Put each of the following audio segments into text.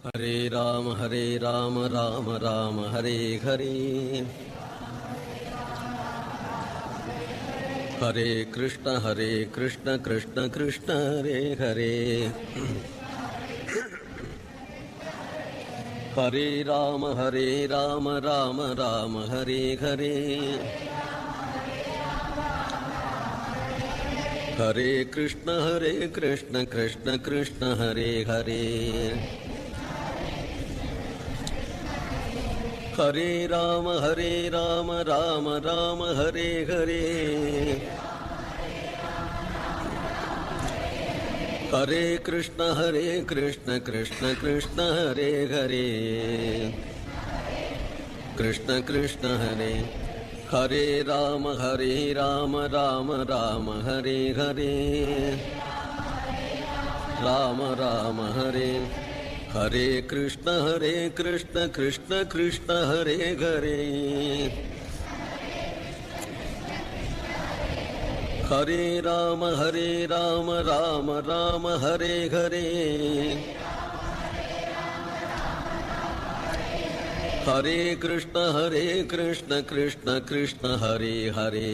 हरे राम राम राम हरे हरे। हरे कृष्ण कृष्ण कृष्ण हरे हरे। हरे राम राम राम हरे हरे। हरे कृष्ण कृष्ण कृष्ण हरे हरे। हरे राम राम राम हरे हरे। हरे कृष्ण कृष्ण कृष्ण हरे हरे। कृष्ण कृष्ण हरे। हरे राम राम राम हरे हरे। राम राम हरे। हरे कृष्ण कृष्ण कृष्ण हरे हरे। हरे राम राम हरे हरे। हरे कृष्ण कृष्ण हरे हरे।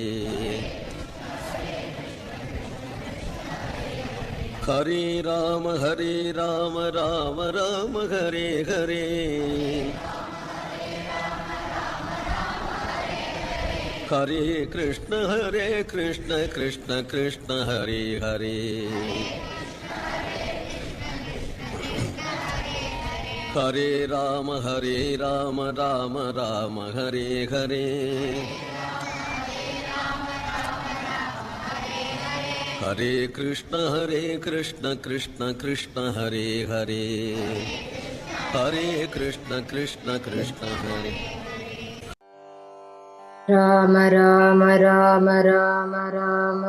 हरे राम राम हरे हरे। हरे कृष्ण कृष्ण हरे हरे। हरे राम राम हरे हरे। हरे कृष्ण कृष्ण हरे हरे। हरे कृष्ण कृष्ण हरे। राम राम राम राम राम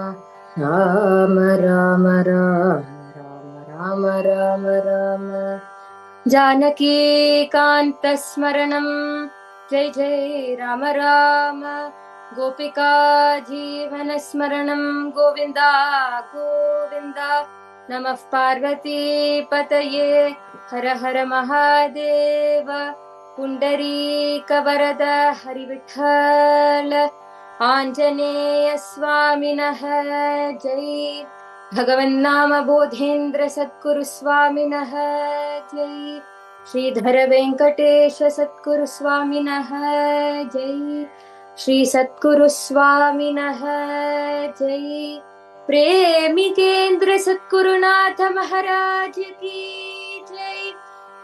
राम राम राम राम राम राम जानकी कान्तस्मरणं जय जय राम राम गोपिका जीवनस्मरणं गोविन्दा गोविन्दा नमः पार्वती पतये हर हर महादेव पुण्डरीकवरद हरिविठ्ठल आञ्जनेय स्वामिनः जय भगवन्नाम बोधेन्द्र सद्गुरु स्वामिनः जय श्रीधर वेङ्कटेश सद्गुरु स्वामिनः जय श्री सद्गुरु स्वामिनः जय प्रेमिकेन्द्र सद्गुरुनाथ महाराज की जय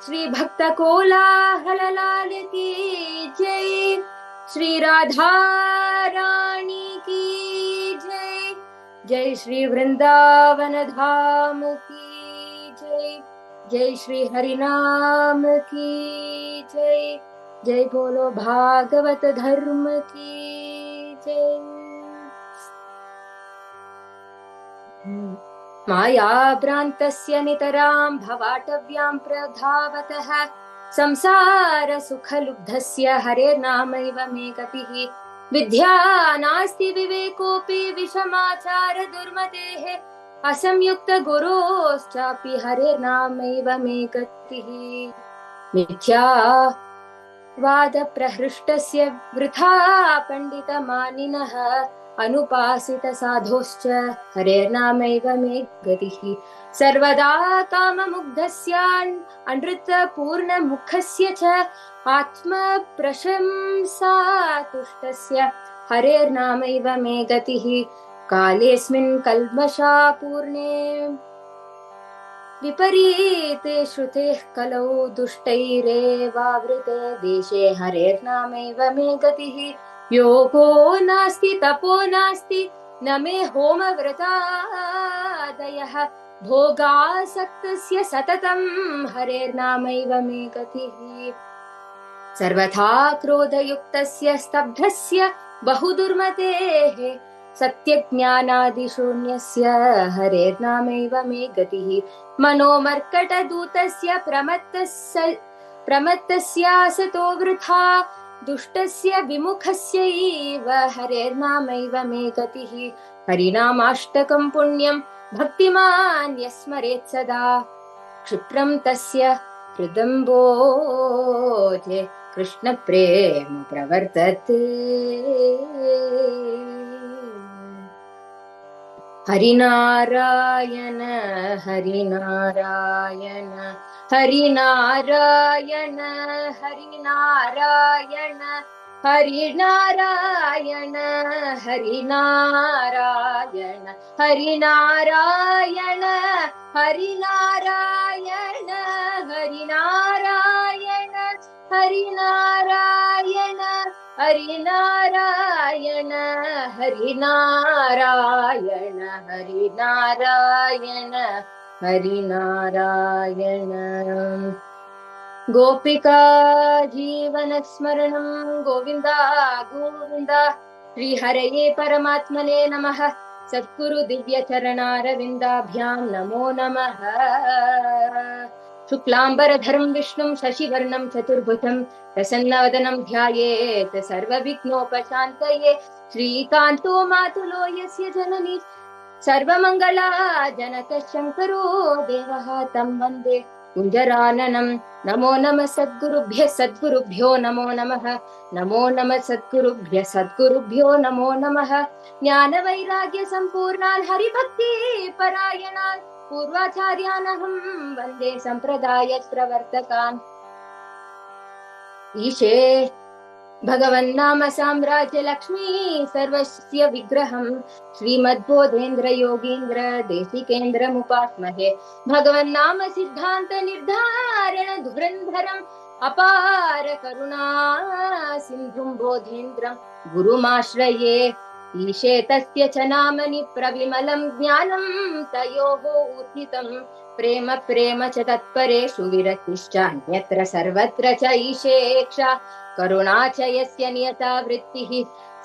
श्री भक्त कोलाहल लाल की जय श्री राधा रानी की जय जय श्री वृंदावन धाम की जय जय श्री हरिनाम की जय जय बोलो भागवत धर्म की जय। मायाभ्रान्तस्य नितरां भवाटव्यां प्रधावतः संसार सुखलुब्धस्य हरेर्नामैव मे गतिः विद्या नास्ति विवेकोऽपि विषमाचार दुर्मतेः असंयुक्त गुरोश्चापि हरेर्नामैव मे गतिः मिथ्या वाद प्रहृष्टस्य वृथा पंडितमानिनः अनुपासित साधोश्च हरेर्नामैव मे गतिः सर्वदा काममुग्धस्य अनृतपूर्णमुखस्य च आत्मप्रशंसा तुष्टस्य हरेर्नामैव मे गतिः कालेऽस्मिन् कल्मषापूर्णे विपरीते श्रुतेः कलौ दुष्टैरेवावृते देशे हरेर्नामैव मे गतिः योगो नास्ति तपो नास्ति न मे होमव्रतादयः भोगासक्तस्य सततं हरेर्नामैव मे गतिः सर्वथा क्रोधयुक्तस्य स्तब्धस्य बहुदुर्मतेः सत्यज्ञानादिशून्यस्य हरेर्नामैव मे गतिः मनोमर्कटदूतस्य प्रमत्तस्यासतो वृथा दुष्टस्य विमुखस्यैव हरेर्नामैव मे गतिः हरिनामाष्टकं पुण्यं भक्तिमान् यस्मरेत् सदा क्षिप्रं तस्य हृदम्बोजे कृष्णप्रेम प्रवर्तते। हरिनारायण हरिनारायण हरिनारायण हरिनारायण हरिनारायण हरिनारायण हरिनारायण हरिनारायण हरिनारायण हरिनारायण हरिनारायण हरिनारायण हरिनारायण हरिनारायण। गोपिका जीवनस्मरणं गोविन्दा गोविन्दा। श्रीहरये परमात्मने नमः। सद्गुरु दिव्यचरणारविन्दाभ्यां नमो नमः। शुक्लाम्बरधरं विष्णुं शशिवर्णं चतुर्भुजं प्रसन्नवदनं ध्यायेत् सर्वविघ्नोपशान्तये। श्रीकान्तो मातुलो यस्य जननी सर्वमङ्गला जनकः शङ्करो देवः तं वन्दे कुञ्जराननं। नमो नमः सद्गुरुभ्यो नमो नमः। नमो नमः सद्गुरुभ्यो नमो नमः। ज्ञानवैराग्य सम्पूर्णान् हरिभक्ति परायणान् पूर्वाचार्यानहं वन्दे सम्प्रदाय प्रवर्तकान्। ईशे भगवन्नाम साम्राज्य लक्ष्मी सर्वस्य विग्रहं श्रीमद्बोधेन्द्र योगीन्द्र देशिकेन्द्रमुपास्महे। भगवन्नाम सिद्धान्त निर्धारण धुरन्धरम् अपार करुणा सिन्धुं बोधेन्द्रं गुरुमाश्रये। ईशे तस्य च नामनि प्रविमलं ज्ञानं तयोः ऊर्जितं प्रेम प्रेम च तत्परेषु विरतिश्च अन्यत्र सर्वत्र च ईशेक्षा करुणा च यस्य नियता वृत्तिः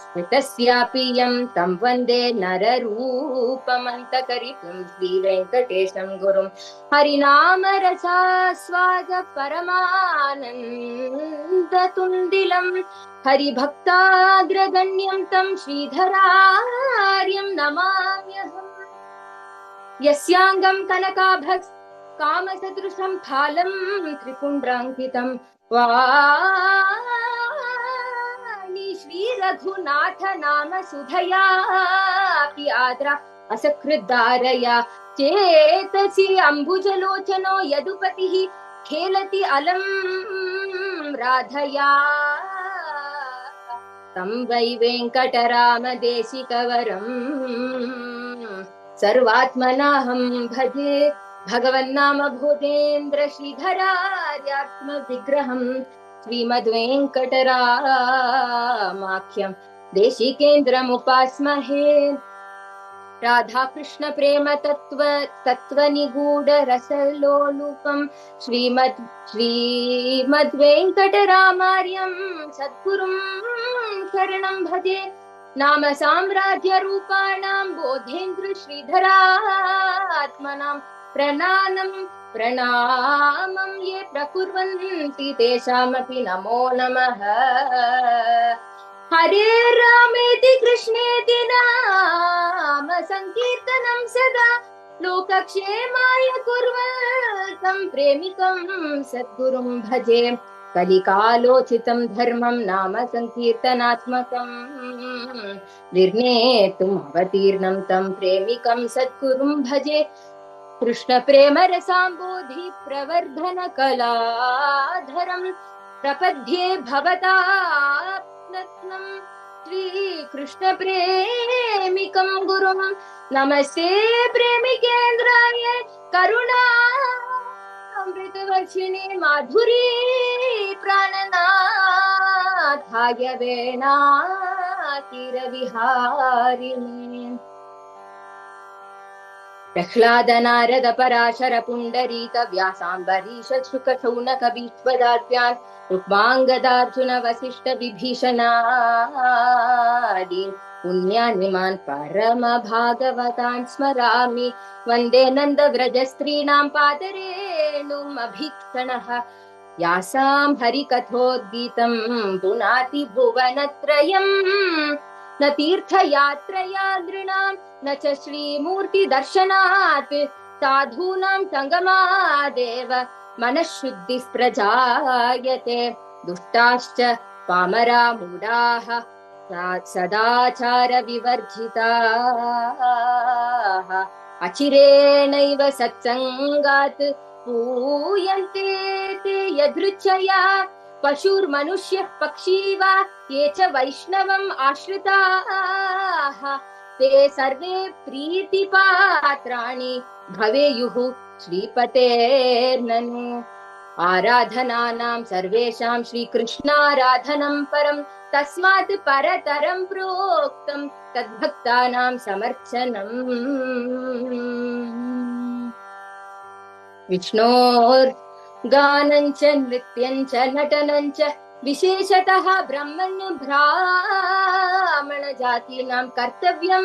स्मृतस्यापि यं तं वन्दे नररूपमन्तकरिपुं श्रीवेङ्कटेशं गुरुं। हरिनाम रसास्वाद परमानन्दतुन्दिलं हरिभक्ताग्रगण्यं तं श्रीधरार्यं नमाम्यहम्। यस्याङ्गं कनकाभस् कामसदृशं फालं त्रिपुण्ड्राङ्कितं वाणी श्रीरघुनाथ नाम सुधयापि आद्रा असकृद्धारया चेतसि अम्बुजलोचनो यदुपतिः खेलति अलं राधया। तं वै वेङ्कटरामदेशिकवरम् सर्वात्मनाहं भजे। भगवन्नाम भूतेन्द्र श्रीधरार्यात्मविग्रहं श्रीमद्वेङ्कटरामाख्यं देशिकेन्द्रमुपास्महे। राधाकृष्ण प्रेम तत्त्वनिगूढ रसलोलुपं श्रीमद्वेङ्कटरामार्यं सद्गुरुं शरणं भजे। नाम साम्राज्य रूपाणां बोधेन्द्र श्रीधरात्मनां प्रणामं ये प्रकुर्वन्ति तेषामपि नमो नमः। हरे रामेति कृष्णेति नाम संकीर्तनं सदा लोकक्षेमाय कुर्वन्तं प्रेमिकं सद्गुरुं भजे। कलिकालोचितं धर्मं नाम संकीर्तनात्मकं निर्णेतुम् अवतीर्णं तं प्रेमिकं सद्गुरुं भजे। कृष्ण प्रेम रसाम्बोधि प्रवर्धन कलाधरं प्रपद्ये भवतात्मरत्नं श्रीकृष्ण प्रेमिकं गुरुं। नमस्ते प्रेमिकेन्द्राय करुणामृतवर्षिणे माधुरी प्राणनाथाय वेणातीरविहारिणे। प्रह्लाद नारद पराशर पुण्डरीक व्यासाम्बरीश शुक शौनक भीष्मदार्यान् रुक्माङ्गदार्जुन वसिष्ठ विभीषणादीन् पुण्यानिमान् परम भागवतान् स्मरामि। वन्दे नन्द व्रज स्त्रीणां पादरेणुम् अभीक्षणः यासां हरिकथोद्गीतं पुनाति भुवनत्रयम्। न तीर्थयात्रया नृणां न च श्रीमूर्तिदर्शनात् साधूनां सङ्गमादेव मनःशुद्धिः प्रजायते दुष्टाश्च पामरा मूढाः सदाचारविवर्जिताः अचिरेणैव सत्सङ्गात् पूयन्ते ते यदृच्छया पशुर्मनुष्यः पक्षी वा ये च वैष्णवम् आश्रिताः ते सर्वे प्रीतिपात्राणि भवेयुः श्रीपतेर्ननु आराधनानां सर्वेषां श्रीकृष्णाराधनं परं तस्मात् परतरं प्रोक्तं तद्भक्तानां समर्चनम् विष्णोर्गानं च नृत्यं च नटनं च विशेषतः ब्राह्मण जातीनां कर्तव्यं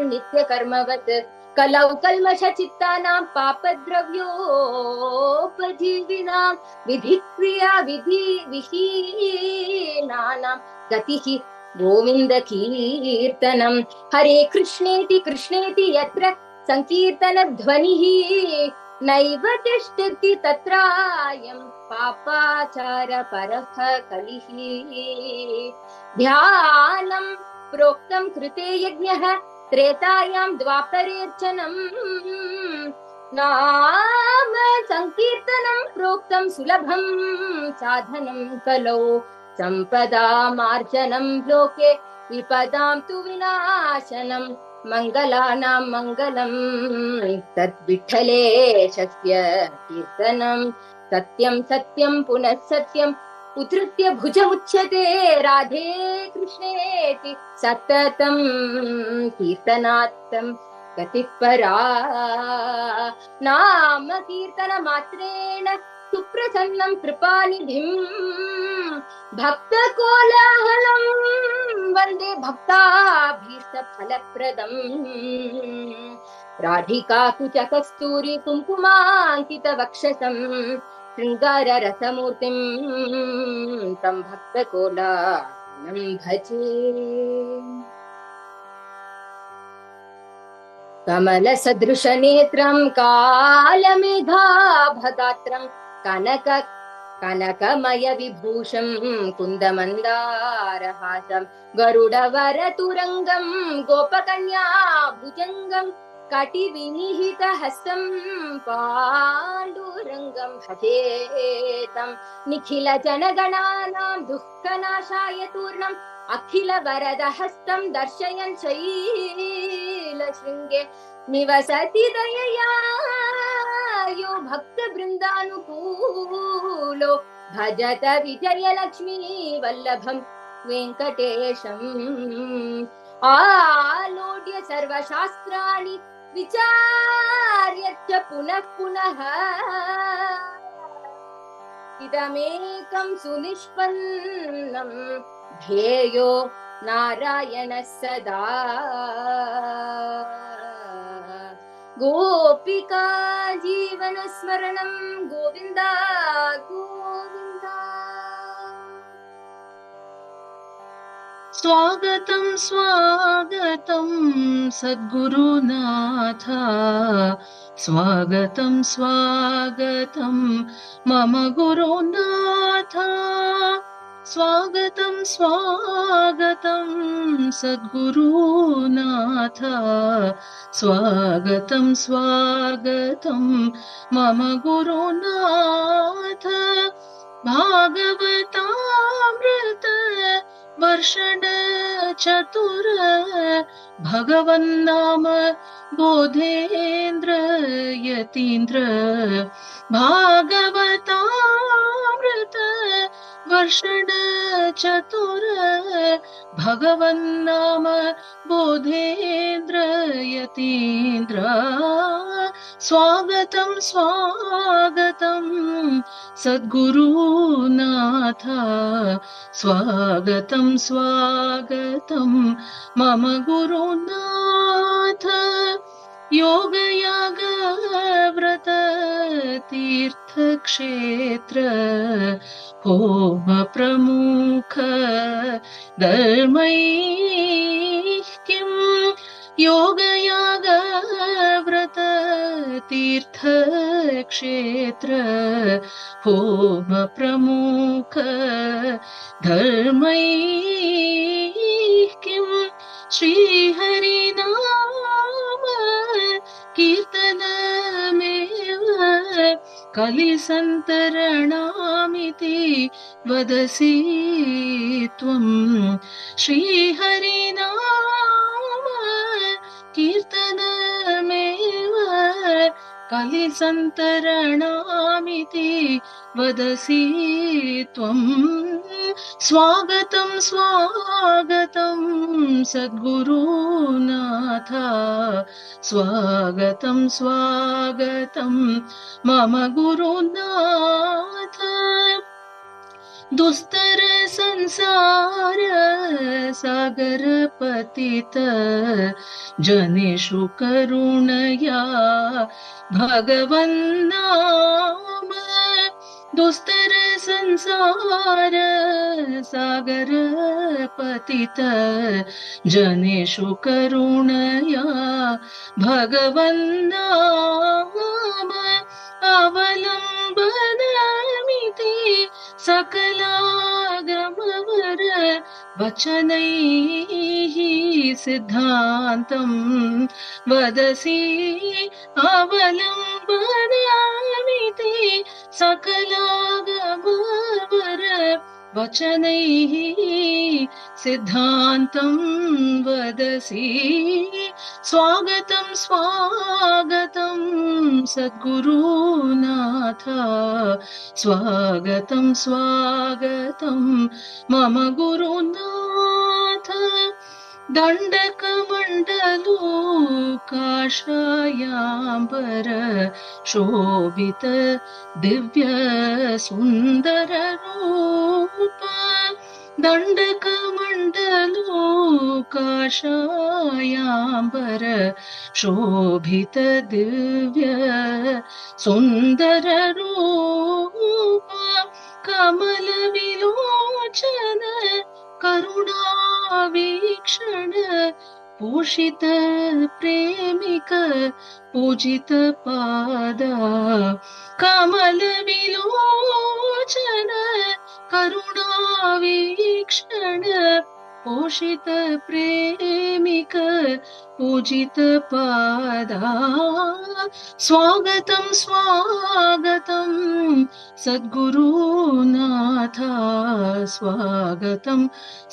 नित्यकर्मवत् कलौ कल्मषचित्तानां पापद्रव्योपजीविनां विधिक्रिया विहीनानां गतिः गोविन्द कीर्तनं हरे कृष्णेति कृष्णेति यत्र संकीर्तनध्वनिः नैव तिष्ठति तत्रायं पापाचार परः कलिः ध्यानं प्रोक्तं कृते यज्ञः त्रेतायां द्वापरेऽर्चनम् नाम संकीर्तनं प्रोक्तं सुलभं साधनं कलौ सम्पदामार्जनं लोके विपदां तु विनाशनं मङ्गलानां मङ्गलं तद्विठ्ठलेशस्य कीर्तनं सत्यं सत्यं पुनः सत्यम् उद्धृत्य भुजमुच्यते राधे कृष्णेति सततं कीर्तनात्तं गतिः परा नाम कीर्तनमात्रेण सुप्रसन्नं कृपानिधिं भक्तकोलाहलं वन्दे भक्ताभीष्टफलप्रदम् राधिका कुचकस्तूरी कुङ्कुमाङ्कितवक्षसं शृङ्गाररसमूर्तिं तं भक्तकोलाहलं भजे कमलसदृशनेत्रं कालमेघाभगात्रं कनकमयविभूषं कुन्दमन्दारहासं गरुडवरतुरङ्गं गोपकन्या भुजङ्गं कटिविनिहितहस्तं पाण्डुरङ्गं भजेतं निखिलजनगणानां दुःखनाशाय तूर्णम् अखिलवरदहस्तं दर्शयन् शैलशृङ्गे निवसति दयया यो भक्तवृन्दानुकूलो भजत विजयलक्ष्मी वल्लभं वेङ्कटेशम् आलोड्य सर्वशास्त्राणि विचार्य च पुनः पुनः इदमेकं सुनिष्पन्नं ध्येयो नारायणः सदा गोपिका जीवनस्मरणं गोविन्दा गोविन्दा स्वागतं स्वागतं सद्गुरुनाथ स्वागतं स्वागतं मम गुरुनाथ स्वागतं स्वागतं सद्गुरुनाथ स्वागतं स्वागतं मम गुरुनाथ भागवतामृत वर्षण चतुर भगवन्नाम बोधेन्द्र यतीन्द्र भागवतामृत वर्षण चतुर भगवन्नाम बोधेन्द्र यतीन्द्र स्वागतं स्वागतं सद्गुरुनाथ स्वागतं स्वागतं मम गुरुनाथ योगयाग व्रत तीर्थक्षेत्र होम प्रमुख धर्मैः किं योगयाग व्रत तीर्थक्षेत्र होम प्रमुख धर्मैः किं श्रीहरिनाम कीर्तनमेव कलिसन्तरणामिति वदसि त्वं श्रीहरिनाम कीर्तनमेव कलिसन्तरणामिति वदसि त्वं स्वागतं स्वागतं सद्गुरुनाथ स्वागतं स्वागतं मम गुरुनाथ दुस्तर संसार सागर पतित जनेषु करुणया भगवन्नाम दुस्तर संसार सागर पतित जनेषु करुणया भगवन्नाम अवलम्बनमिति सकलाग्रमवर वचनैः सिद्धान्तं वदसि अवलम्बनमिति सकलाग्रमवर वचनैः सिद्धान्तं वदसि स्वागतं स्वागतं सद्गुरुनाथ स्वागतं स्वागतं मम गुरुनाथ दण्डकमण्डलूकाशायाम्बर शोभित दिव्य सुन्दर रूप दण्डकमण्डलूकाशायाम्बर शोभित दिव्य सुन्दर रूप कमल विलोचन करुणावीक्षण पोषित प्रेमिक पूजित पाद कमल विलोचन करुणावीक्षण पोषित प्रेमिक पूजित पादा स्वागतं स्वागतं सद्गुरुनाथ स्वागतं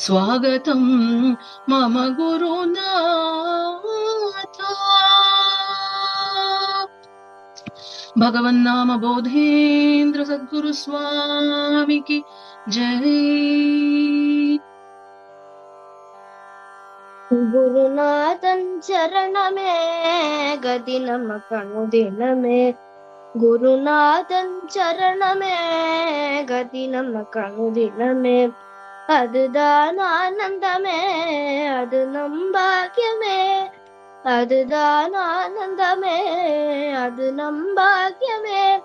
स्वागतं मम गुरुनाथ भगवन्नाम बोधेन्द्र सद्गुरु स्वामी की जय। गुरुनाथन चरण में गति नम कनुदिन में गुरुनाथन चरण में गति नम कनुदिन में अददान आनंद में अदनम भाग्य में अददान आनंद में अदनम भाग्य में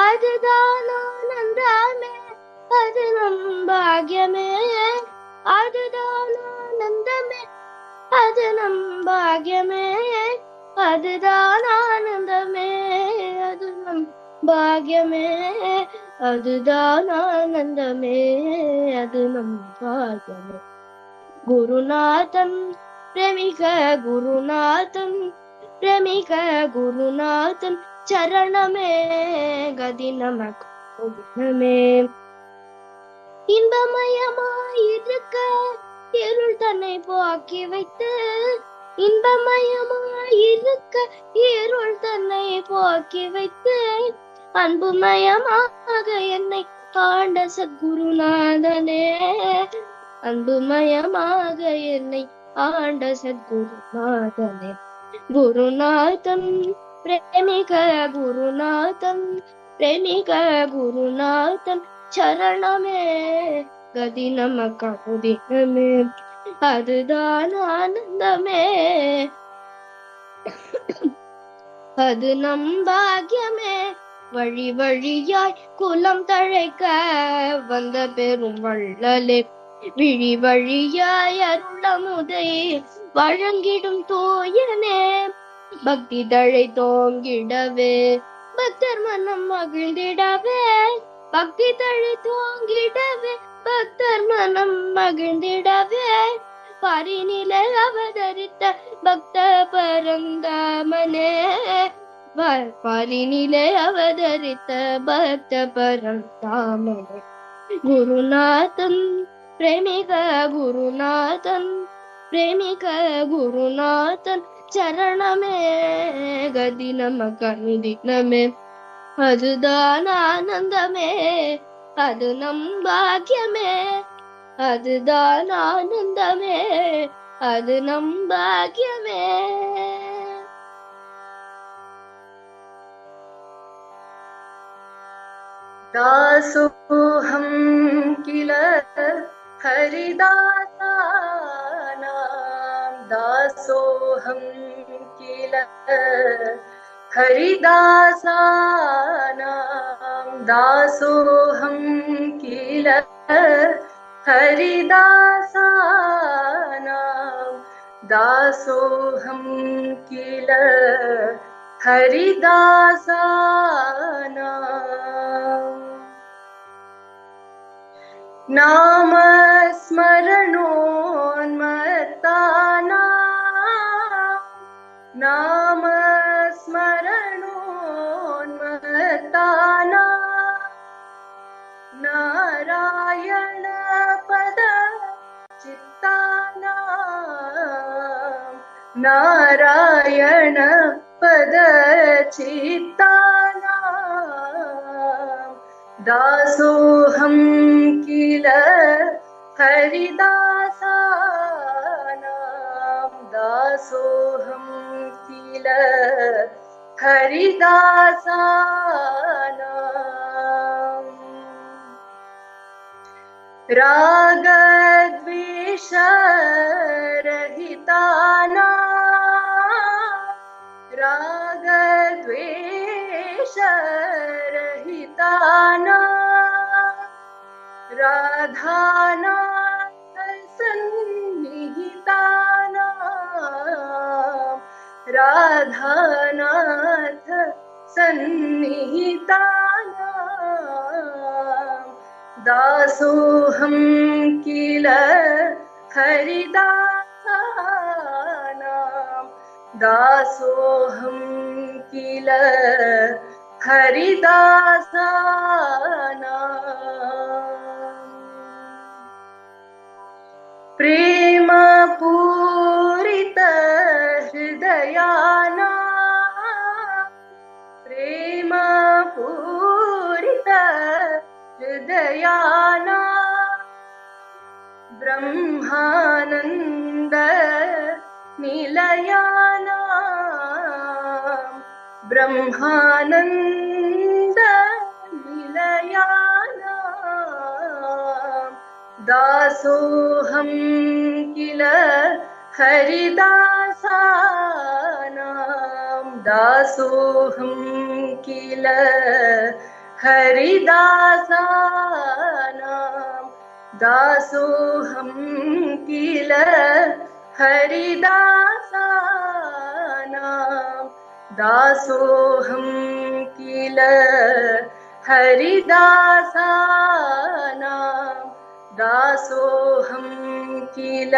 अददान आनंद में अदनम भाग्य में अददान आनंद में अदनम भाग्य में अददान आनंद में अदनम भाग्य में अददान आनंद में अदनम भाग्य में गुरुनाथन प्रेमिक गुरुनाथन प्रेमिक गुरुनाथन चरण में गति नमक में இன்பமயமாயிருக்க இருள் தன்னை போக்கி வைத்து இன்பமயமாயிருக்க இருள் தன்னை போக்கி வைத்து அன்புமயமாக என்னை ஆண்ட சத்குருநாதனே அன்புமயமாக என்னை ஆண்ட சத்குருநாதனே குருநாதன் பிரேமிக குருநாதன் பிரேமிக குருநாதன் चरण में गति नमक दिन में अददान आनंद में अदनम भाग्य में वழி வழியாய் குலம் தழைக்க வந்த பெரும் வள்ளலே விழி வழியாய் அருளமுதை வழங்கிடும் தோயனே பக்தி தழை தோங்கிடவே பக்தர் மனம் மகிழ்ந்திடவே பக்தி தழை தோங்கிடவே பக்தர் மனம் மகிழ்ந்திடவே பாரினிலே அவதரித்த பக்த பரந்தாமனே பாரினிலே அவதரித்த பக்த பரந்தாமனே குருநாதன் பிரேமிக குருநாதன் பிரேமிக குருநாதன் சரணமே கதி நமக்கு அனுதினமே அதுதான் ஆனந்தமே அது நம் பாக்கியமே அதுதான் ஆனந்தமே அது நம் பாக்கியமே दासोऽहं किल हरिदासानां दासोऽहं किल हरिदासानां दासोऽहं किल हरिदासानां दासोऽहं किल हरिदासानां नाम स्मरणोन्मत्तानां नाम स्मरणोन्मत्तानां नारायण पद चित्तानां नारायण पद चित्तानां दासोऽहं किल हरिदासानां दासोऽहं किल हरिदासानां रागद्वेषरहितानां रागद्वेषरहितानां राधानाथ सन्निहितानां राधानाथ सन्निहितानां दासोऽहं किल हरिदासानां दासोऽहं किल हरिदासानां प्रेम पूरित हृदयानां प्रेम पूरित हृदयानां ब्रह्मानन्द निलयानां ब्रह्मानन्द निलयानां दासोऽहं किल हरिदासानां दासोऽहं किल हरिदासानां दासोऽहं किल हरिदासानां दासोऽहं किल हरिदासानां दासोऽहं किल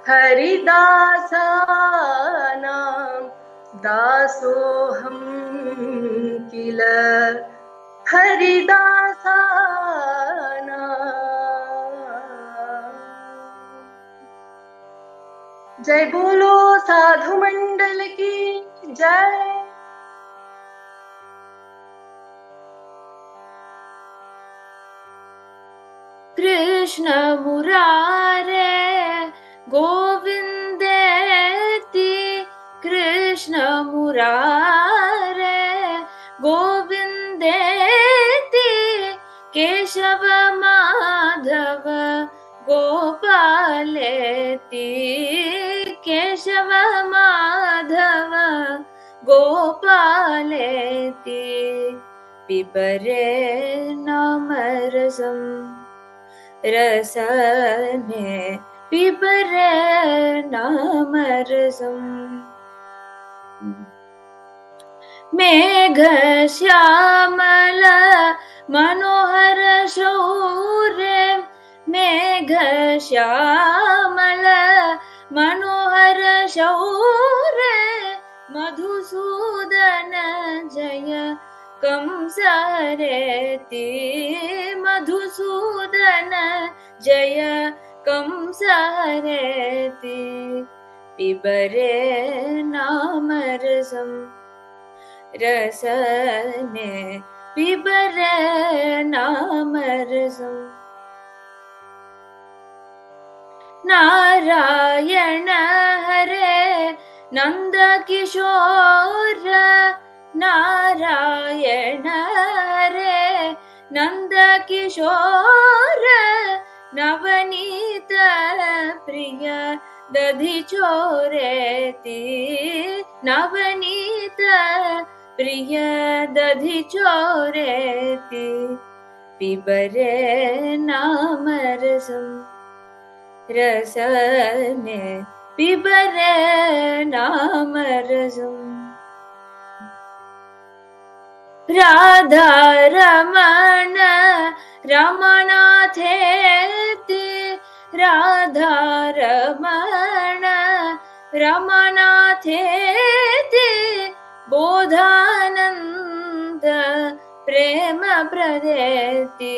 हरिदासानां दासोऽहं किल हरिदासानां जय बोलो साधु मंडल की जय। कृष्ण मुरारे गोविन्देति कृष्ण मुरारे गोविन्देति केशव माधव गोपालेति केशव माधव गोपालेति पिबरे नामरसम् रसने पिबरे नामरसम् मेघश्यामल मनोहर शौर्य मेघश्यामल मनोहर शौर्य मधुसूदन जय कंसहरेति मधुसूदन जय कंसहरेति पिबरे नामरसं रसने पिबरे नामरसम् नारायण हरे नन्दकिशोर नारायण हरे नन्दकिशोर नवनीत प्रिय दधि चोरेति नवनीत प्रिय दधि चोरेति पिबरे नामरसं रसने पिबरे नामरसम् राधा रमण रमनाथेति राधा रमण रमनाथेति बोधानन्द प्रेम प्रदेति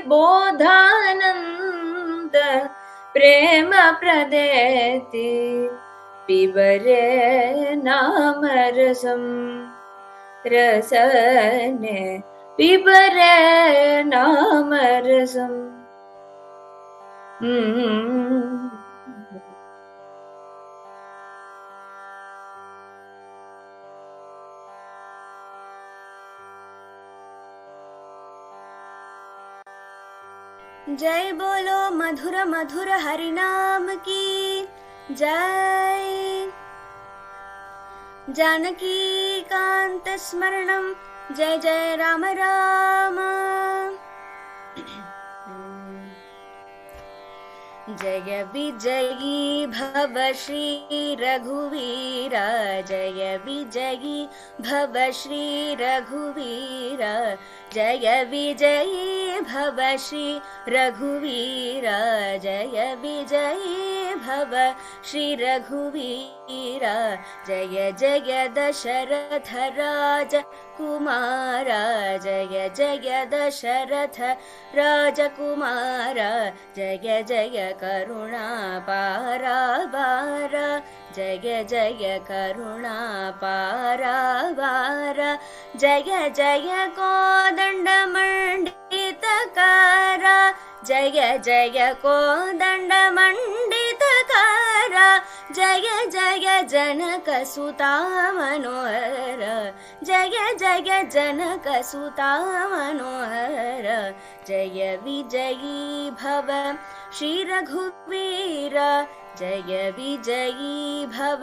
बोधानन्द प्रेम प्रदेति पिबरे नामरसं रसने पिबरे नामरसम् जय बोलो मधुर मधुर हरिनाम की जय। जानकी कांत स्मरणं जय जय राम राम। जय विजयी भव श्री रघुवीर जय विजयी भव श्री रघुवीर जय विजयी भव श्री रघुवीर जय विजयी भव श्री रघुवीर जय जय दशरथ राज कुमार जय जय दशरथ राजकुमार जय जय करुणा पारावार जय जय करुणा पारावार जय जय कोदंड मंडितकार जय जय कोदंड मंडितकार जय जय जनक सुता मनोहर जय जय जनक सुता मनोहर जय विजयी भव श्री रघुवीर जय विजयी भव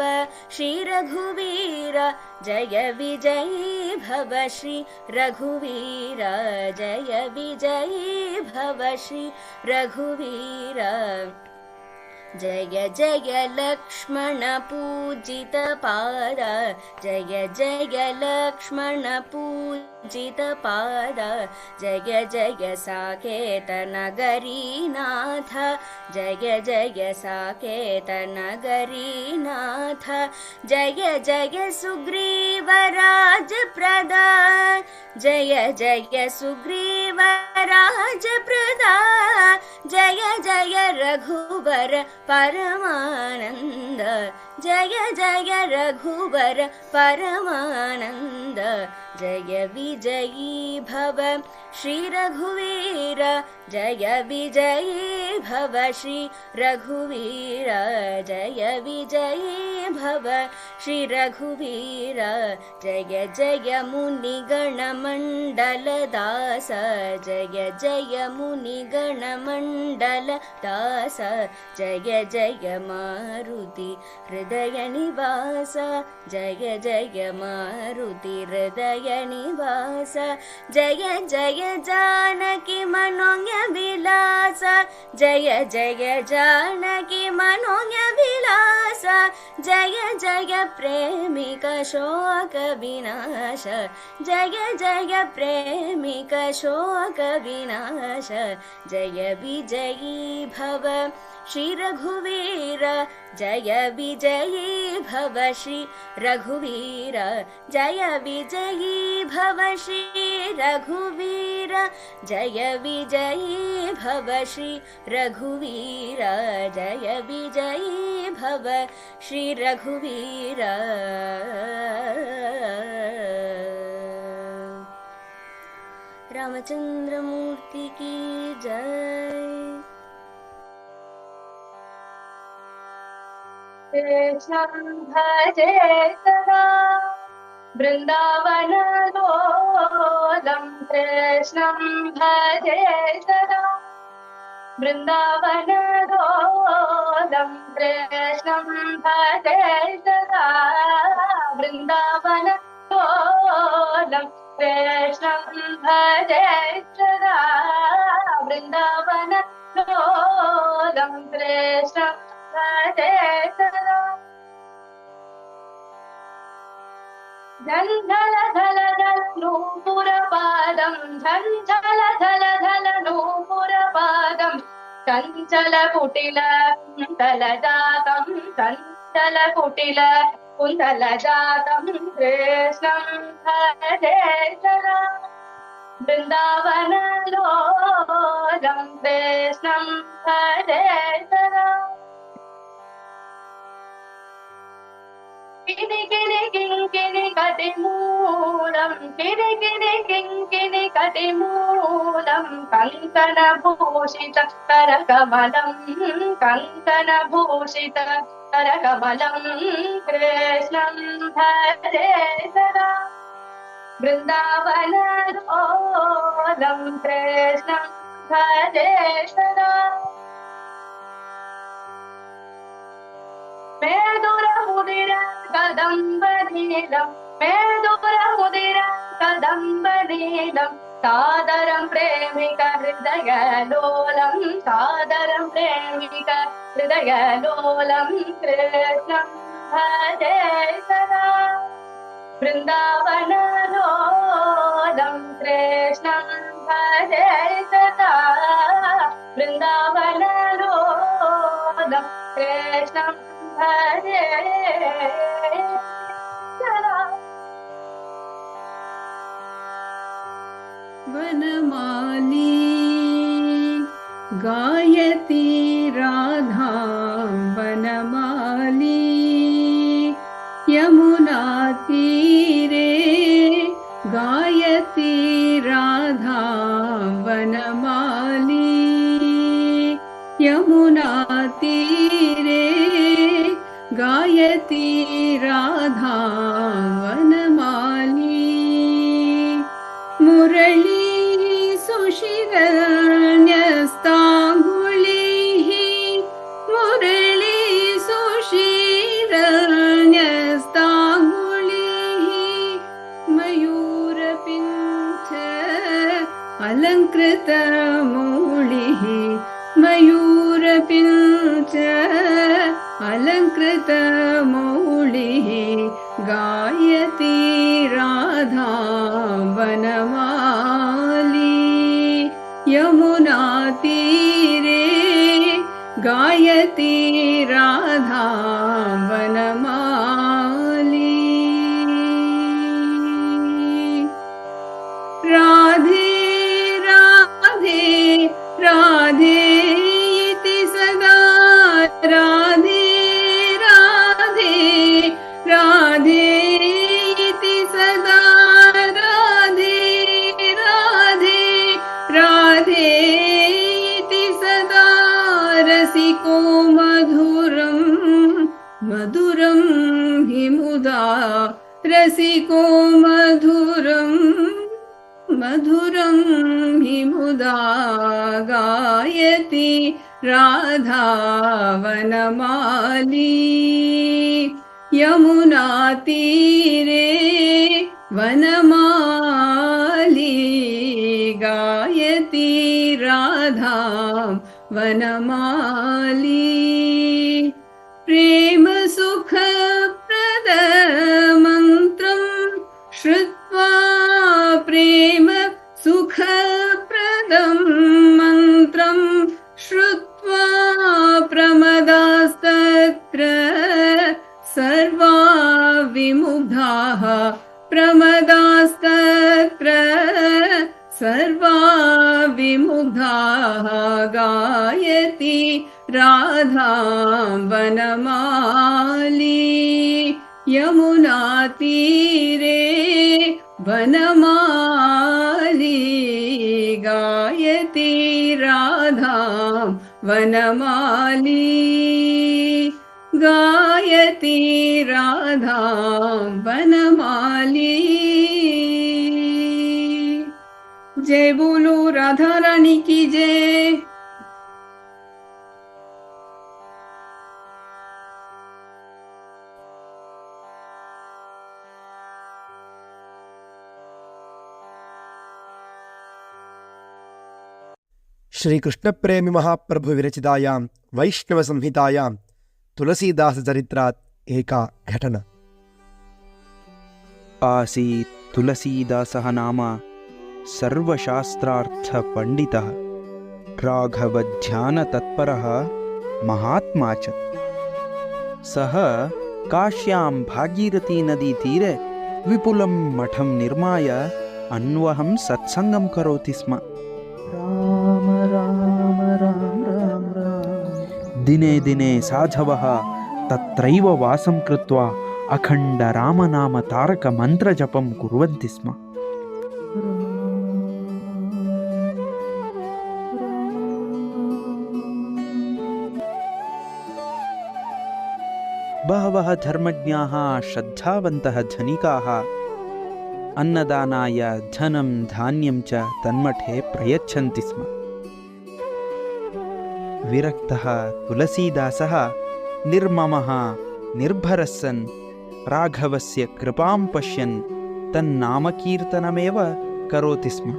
श्री रघुवीर जय विजयी भव श्री रघुवीर जय विजयी भव श्री रघुवीर जय जय लक्ष्मण पूजित पाद जय जय लक्ष्मण पूजित पाद जय जय साकेत नगरीनाथ जय जय साकेत नगरीनाथ जय जय सुग्रीव राजप्रदान जय जय सुग्रीव राजप्रदान जय जय रघुवर परमानंद जय जय रघुवर परमानंद जय विजयी भव श्री रघुवीर जय विजयी भव श्री रघुवीर जय विजयी भव श्री रघुवीर जय जय मुनिगण मंडल दास जय जय मुनिगण मंडल दास जय जय मारुति हृदय निवास जय जय मारुति हृदय निवास जय जय जानकी मनोज्ञ विलास जय जय जानकी मनोज्ञ विलास जय जय प्रेमिक शोक विनाश जय जय प्रेमिक शोक विनाश जय विजयी भव श्री रघुवीर जय विजयी भव श्री रघुवीर जय विजयी भव श्री रघुवीर जय विजयी भव श्री रघुवीर जय विजयी भव श्री रघुवीर रामचंद्र मूर्ति की जय। कृष्णं भजे सदा वृन्दावनलोलं कृष्णं भजे सदा वृन्दावनलोलं कृष्णं भजे सदा वृन्दावनलोलं कृष्णं भजे सदा वृन्दावनलोलं कृष्णं भजे सदा झञ्झल झल झल नूपुरपादं झञ्झल झल झल नूपुरपादं चञ्चल कुटिल कुन्तलजातं चञ्चल कुटिल कुन्तलजातं कृष्णं भजे सदा वृन्दावनलोलं कृष्णं भजे सदा किनि किनि किङ्किणि कटिमूलं किनि किनि किङ्किणि कटिमूलं कङ्कणभूषित करकमलं कङ्कणभूषित करकमलं कृष्णं भजे सदा वृन्दावनलोलं कृष्णं भजे सदा मेदुरमुदिर कदम्बनीलं मेदुरमुदिर कदम्बनीलं सादरं प्रेमिक हृदयलोलं सादरं प्रेमिक हृदयलोलं कृष्णं भजे सदा वृन्दावनलोलं कृष्णं भजे सदा वृन्दावनलोलं कृष्णं भजे सदा वनमाली गायति राधां वनमाली यमुनातीरे गायति राधां वनमाली यमुनातीरे गायति राधां वनमाली मुरली सुशिरन्यस्ताङ्गुलिः मुरली सुशिरन्यस्ताङ्गुलिः मयूरपिञ्छ अलङ्कृतमौलिः मयूरपिञ्च अलङ्कृतमौलिः गायति राधां वनमाली यमुनातीरे गायति राधां वनमाली राधे राधे राधे इति सदा राधे राधे राधे इति सदा राधे राधे राधे इति सदा रसिको मधुरं मधुरं हि मुदा रसिको मधुरं मधुरं हि मुदा गायति राधा वनमाली यमुनातीरे वनमाली गायति राधां वनमाली प्रेम सुखप्रद मन्त्रं श्रुत्वा प्रेम सुखप्रदं मन्त्रं श्रुत्वा प्रमदास्तत्र सर्वा विमुग्धाः प्रमदास्तत्र सर्वा विमुग्धाः गायति राधां वनमाली यमुनातीरे वनमाली गायति राधां वनमाली गायति राधां वनमाली। जय बोलो राधा रानी की जय। श्रीकृष्णप्रेमी महाप्रभु विरचितायां वैष्णवसंहितायां तुलसीदासचरित्रात् एका घटना। आसीत् तुलसीदासः नाम सर्वशास्त्रार्थपण्डितः, राघवध्यानतत्परः महात्मा च। सः काश्यां भागीरथीनदीतीरे विपुलं मठं निर्माय अन्वहं सत्सङ्गं करोति स्म। राम राम राम राम राम। दिने दिने साधवः तत्रैव वासं कृत्वा अखण्ड रामनाम तारक मन्त्रजपं कुर्वन्ति स्म। बहवः धर्मज्ञाः श्रद्धावन्तः धनिकाः अन्नदानाय धनं धान्यं च तन्मठे प्रयच्छन्ति स्म। विरक्तः तुलसीदासः निर्ममः निर्भरः सन् राघवस्य कृपां पश्यन् तन्नामकीर्तनमेव करोति स्म।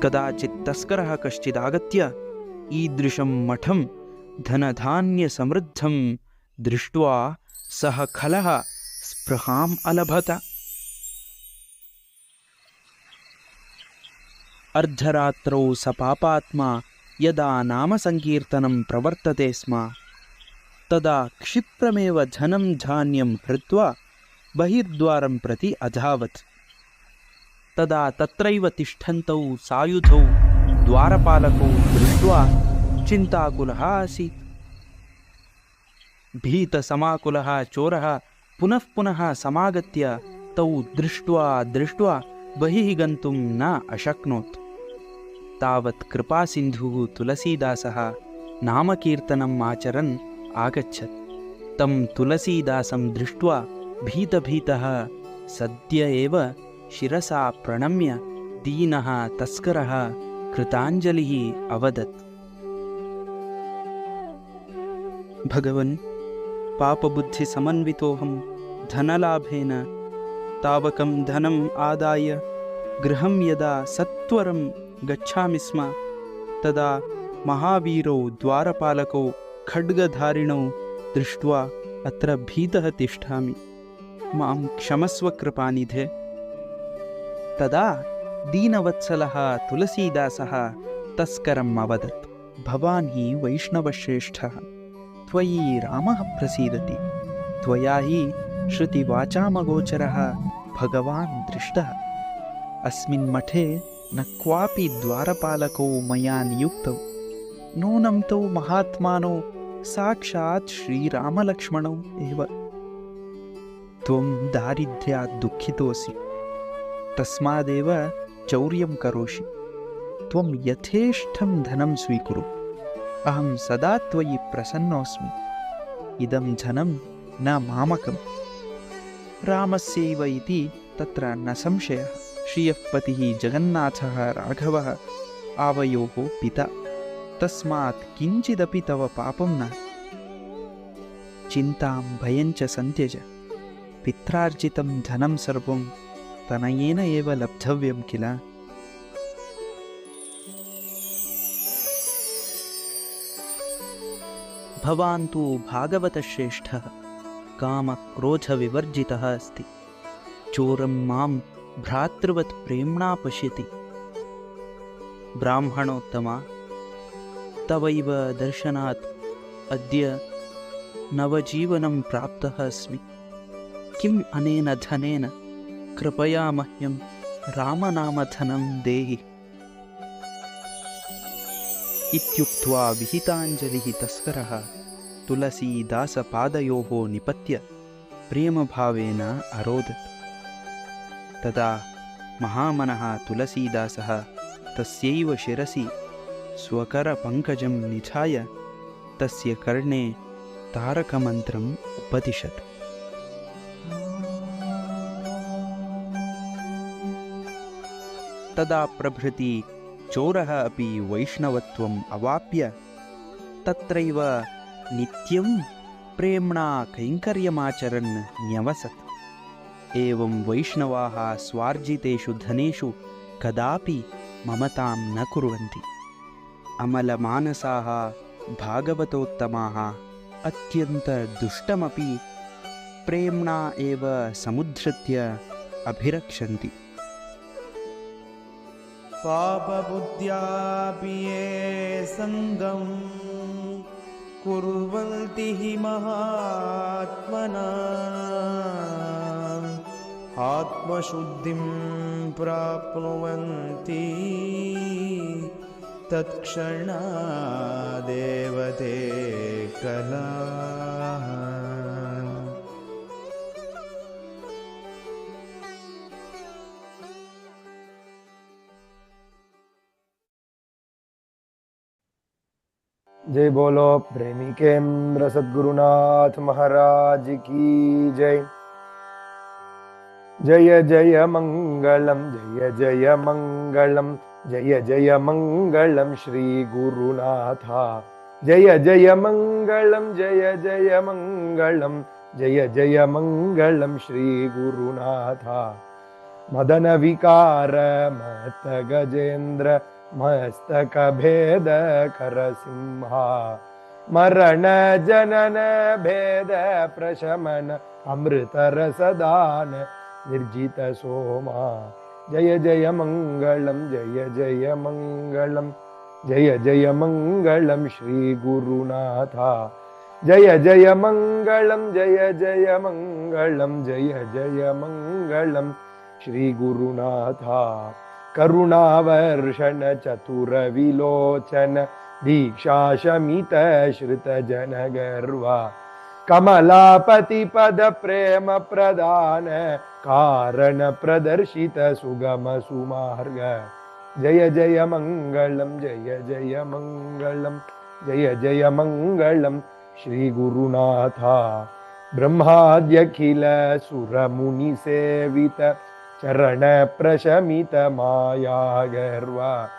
कदाचित् तस्करः कश्चिदागत्य ईदृशं मठं धनधान्यसमृद्धं दृष्ट्वा सः खलः स्पृहाम् अलभत। अर्धरात्रौ स पापात्मा यदा नामसङ्कीर्तनं प्रवर्तते स्म तदा क्षिप्रमेव धनं धान्यं हृत्वा बहिर्द्वारं प्रति अधावत्। तदा तत्रैव तिष्ठन्तौ सायुधौ द्वारपालकौ दृष्ट्वा चिन्ताकुलः आसीत्। भीतसमाकुलः चोरः पुनः पुनः समागत्य तौ दृष्ट्वा बहिः गन्तुं न अशक्नोत्। तावत् कृपासिन्धुः तुलसीदासः नामकीर्तनम् आचरन् आगच्छत्। तं तुलसीदासं दृष्ट्वा भीतः सद्य एव शिरसा प्रणम्य दीनः तस्करः कृताञ्जलिः अवदत्। भगवन्, पापबुद्धिसमन्वितोऽहं धनलाभेन तावकं धनम् आदाय गृहं यदा सत्वरं गच्छामि स्म तदा महावीरौ द्वारपालकौ खड्गधारिणौ दृष्ट्वा अत्र भीतः तिष्ठामि। मां क्षमस्व कृपानिधे। तदा दीनवत्सलः तुलसीदासः तस्करम् अवदत्। भवान् हि वैष्णवश्रेष्ठः, त्वयि रामः प्रसीदति। त्वया हि श्रुतिवाचामगोचरः भगवान् दृष्टः। अस्मिन् मठे न क्वापि द्वारपालकौ मया नियुक्तौ, नूनं तौ महात्मानौ साक्षात् श्रीरामलक्ष्मणौ एव। त्वं दारिद्र्यात् दुःखितोऽसि, तस्मादेव चौर्यं करोषि। त्वं यथेष्टं धनं स्वीकुरु, अहं सदा त्वयि प्रसन्नोऽस्मि। इदं धनं न मामकम्, रामस्यैव इति तत्र न संशयः। श्रियः पतिः जगन्नाथः राघवः आवयोः पिता, तस्मात् किञ्चिदपि तव पापं न। चिन्तां भयं च सन्त्यज पित्रार्जितं धनं सर्वं तनयेन एव लब्धव्यं किल। भवान् तु भागवतश्रेष्ठः कामक्रोधविवर्जितः अस्ति। चोरं मां भ्रातृवत् प्रेम्णा पश्यति। ब्राह्मणोत्तमा, तवैव दर्शनात् अद्य नवजीवनं प्राप्तः अस्मि। किम् अनेन धनेन? कृपया मह्यं रामनामधनं देहि। इत्युक्त्वा विहिताञ्जलिः तस्करः तुलसीदासपादयोः निपत्य प्रेमभावेन अरोदत्। तदा महामनः तुलसीदासः तस्यैव शिरसि स्वकरपङ्कजं निधाय तस्य कर्णे तारकमन्त्रम् उपदिशत्। तदा प्रभृति चोरः अपि वैष्णवत्वम् अवाप्य तत्रैव नित्यं प्रेम्णा कैङ्कर्यमाचरन् न्यवसत्। एवं वैष्णवाः स्वार्जितेषु धनेषु कदापि ममतां न कुर्वन्ति। अमलमानसाः भागवतोत्तमाः अत्यन्तदुष्टमपि प्रेम्णा एव समुद्धृत्य अभिरक्षन्ति। पापबुद्ध्यापि ये सङ्गं कुर्वन्ति हि महात्मनाम् आत्मशुद्धिं प्राप्नुवन्ति तत्क्षणादेव ते कलाः। जय बोलो प्रेमिकेन्द्र सद्गुरुनाथ महाराज की जय। जय जय मंगलम जय जय मंगलम जय जय मंगलम श्री गुरुनाथा। जय जय मंगलम जय जय मंगलम जय जय मंगलम श्री गुरुनाथा। मदन विकार मत गजेन्द्र मस्तक भेद कर सिंहा। मरण जनन भेद प्रशमन अमृत रसदान निर्जित सोमा। जय जय मंगलम जय जय मंगलम जय जय मंगलम श्री गुरुनाथा। जय जय मंगलम जय जय मंगलम जय जय मंगलम श्री गुरुनाथा। करुणावर्षण चतुर विलोचन दीक्षा शमित श्रुत जन गर्वा। कमलापति पद प्रेम प्रदान कारण प्रदर्शित सुगम सुमार्ग। जय जय मंगलम जय जय मंगलम जय जय मंगलम श्री गुरुनाथा। ब्रह्माद्यखिल सुर मुनि सेवित चरण प्रशमित माया गर्वा।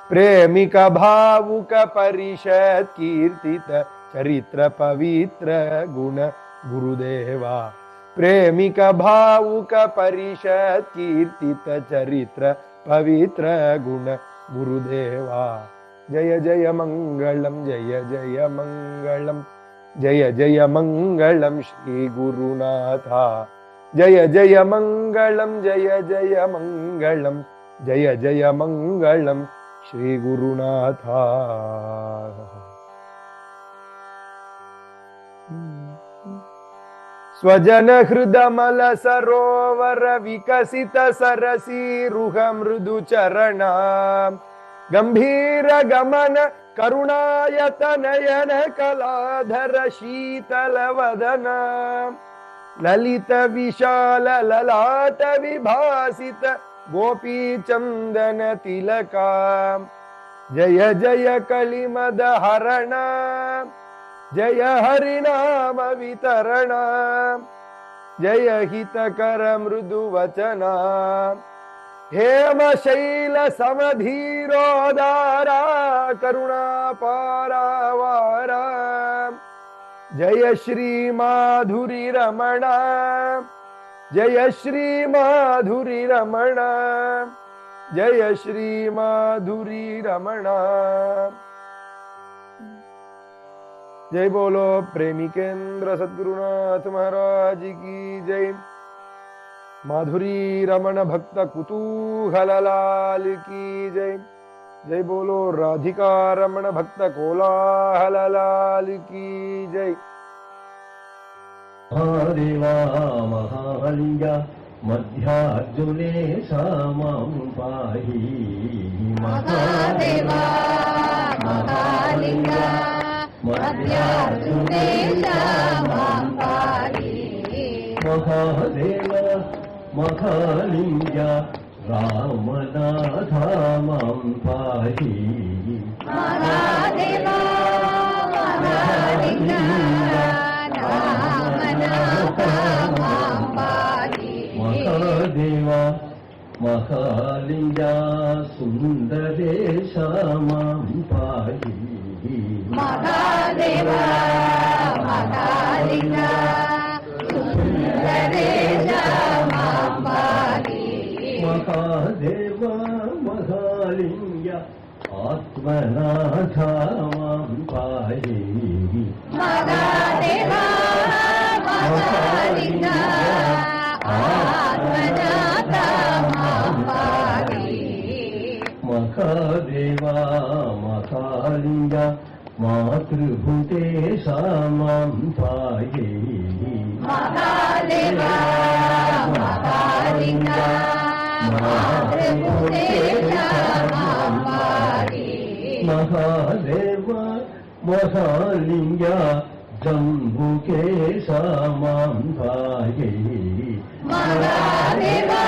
प्रेमिक भावुक परिषद कीर्तित चरित्र पवित्र गुण गुरुदेवा। प्रेमिक भावुक परिषद कीर्तित चरित्र पवित्र गुण गुरुदेवा। जय जय मंगलम जय जय मंगलम जय जय मंगलम श्री गुरुनाथा। जय जय मंगलम जय जय मंगलम जय जय मंगलम श्री गुरुनाथा। स्वजन हृदमल सरोवर विकसित सरसी रुह मृदु चरण। गंभीर गमन करुणायत नयन कलाधर शीतल वदन। ललित विशाल ललाट विभासित गोपी चंदन तिलका। जय जय कलिमद हरण जय हरिनाम वितरण। जय हितकर मृदु वचना। हेम शैल समधीरोदारा करुणा पारावारा। जय श्री माधुरी रमण, जय श्री माधुरी रमण, जय श्री माधुरी रमण। जय बोलो प्रेमिकेंद्र सद्गुरुनाथ महाराज की जय। माधुरी रमण भक्त कुतूहल लाल की जय। जय बोलो राधिका रमण भक्त कोलाहल लाल की जय। महादेवा महालिंग मध्यार्जुनेश मां पाहि। महादेवा महालिंग मध्यार्जुनेश मां पाहि। महादेव महालिंग रामनाथ मां पाहि। महादेवा महालिंग रामनाथ मां पाहि। महादेवा महालिंग सुंदरेश मां पाहि। महादेवा महालिंग सुंदरेश मां पाहि। महादेवा महालिंग आत्मनाथ मां पाहि। महादेवा महालिंग आत्मनाथ मां पाहि। महादेवा महालिंग मातृभूतेश मां पाहि। महादेवा महालिंग मातृभूतेश मां पाहि। महादेवा महालिंग जम्बुकेश मां पाहि। महादेवा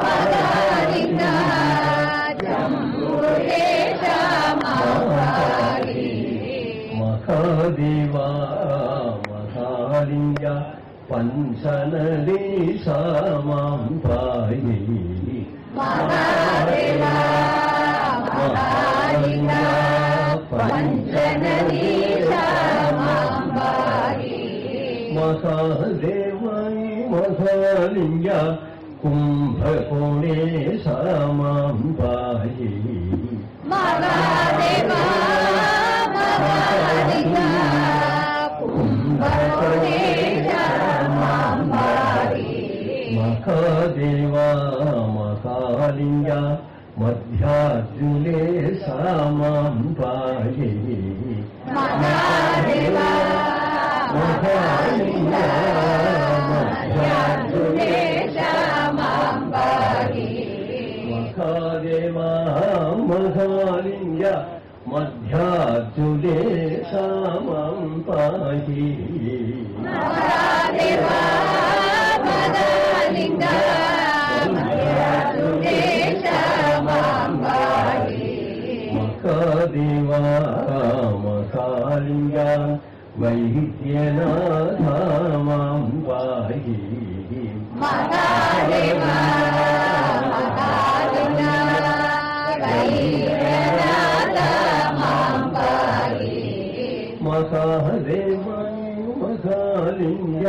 महालिंग जम्बुकेश मां पाहि। महादेवा महालिंग पंचनरेश मां पाहि। महादेवा महालिंग पंचनरेश मां पाहि। महादेवा महालिंग कुंभकोणेश मां पाहि। महादेवा महालिंग कुंभकोणेश मां पाहि। महादेवा महालिंग मध्यार्जुनेश मां पाहि। महादेवा महालिंग मध्यार्जुनेश मां पाहि। महादेवा महालिंग मध्यार्जुनेश मां पाहि। महादेवा महालिंग मध्यार्जुनेश मां पाहि। महादेवा महालिंग वैद्यनाथ मां पाहि। महादेवा महालिंग वैद्यनाथ मां पाहि। महादेवा महालिंग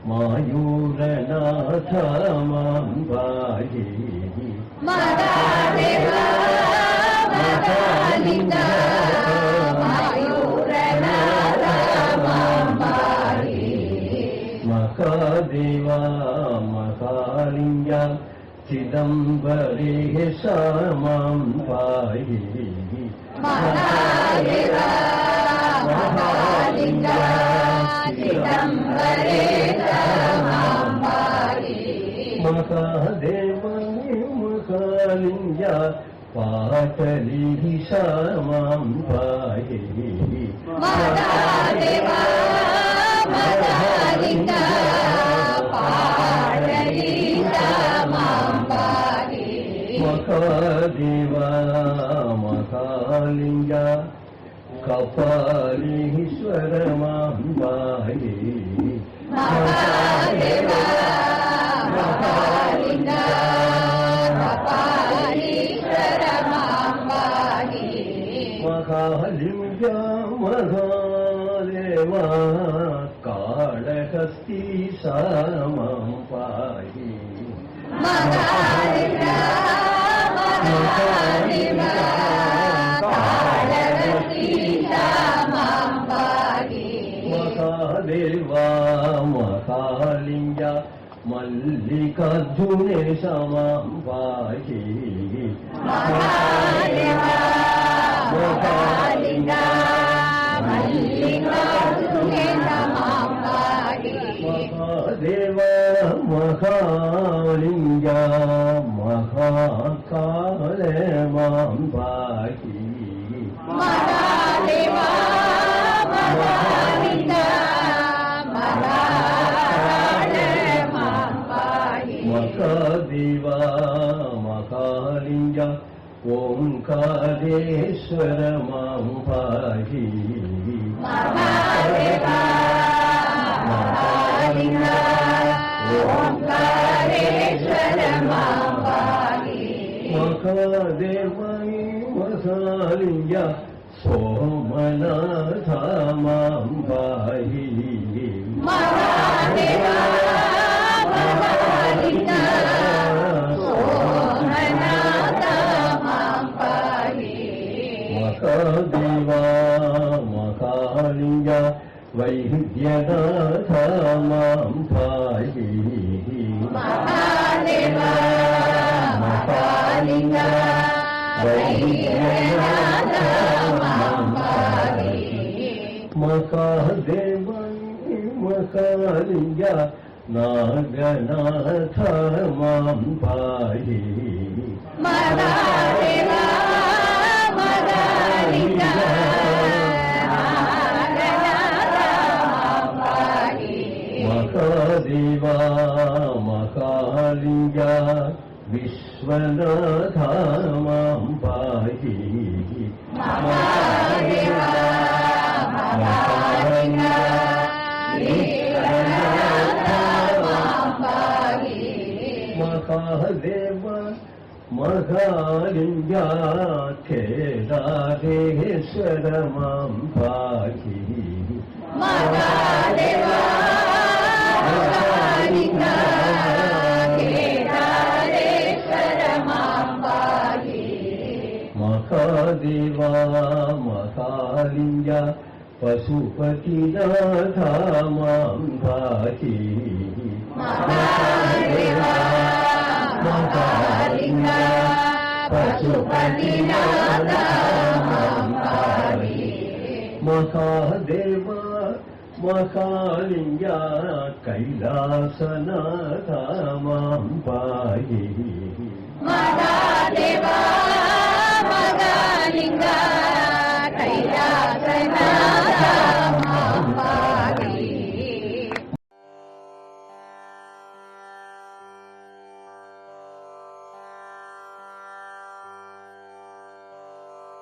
मायूरनाथ मां पाहि। महादेवा महालिंग मायूरनाथ मां पाहि। महादेवा महालिंग चिदंबरेश मां पाहि। महादेवा महालिंग चिदंबरेश मां पाहि। महादेवा महालिंग पाटलीश मां पाहि। महादेवा महालिंग पाटलीश मां पाहि। महादेवा महालिंग कपालीश्वर मां पाहि। महादेवा महालिंग कपालीश्वर मां पाहि। महालिंग महालिंग महादेवा काळहस्तीशा मां पाहि महादेवा महालिंग मल्लिकार्जुनेश मां पाहि महालिंग महादेव महालिंग महाकाल मां पाहि महादेवा महालिंग महादेवा महालिंग ओंकारेश्वर मां पाहि महादेवा महालिंग ओंकारेश्वर मां पाहि महादेवा महालिंग सोमनाथ मां पाहि महादेवा महालिंग सोमनाथ मां पाहि महादेवा महालिंग वैद्यनाथ मां पाहि महादेवा महालिंग वैद्यनाथ मां पाहि महादेवा महालिंग नागनाथ मां पाहि महादेवा महालिंग महादेवा महालिंग विश्वनाथ मां पाहि महादेवा महालिंग महादेव महालिंग केदारेश्वर मां पाहि महादेवा महालिंग केदारेश्वर मां पाहि महादेवा महालिंग पशुपतिनाथ मां पाहि महादेवा महालिंग पशुपतिनाथ मां पाहि महादेवा महालिंग कैलासनाथ मां पाहि महादेवा महालिंग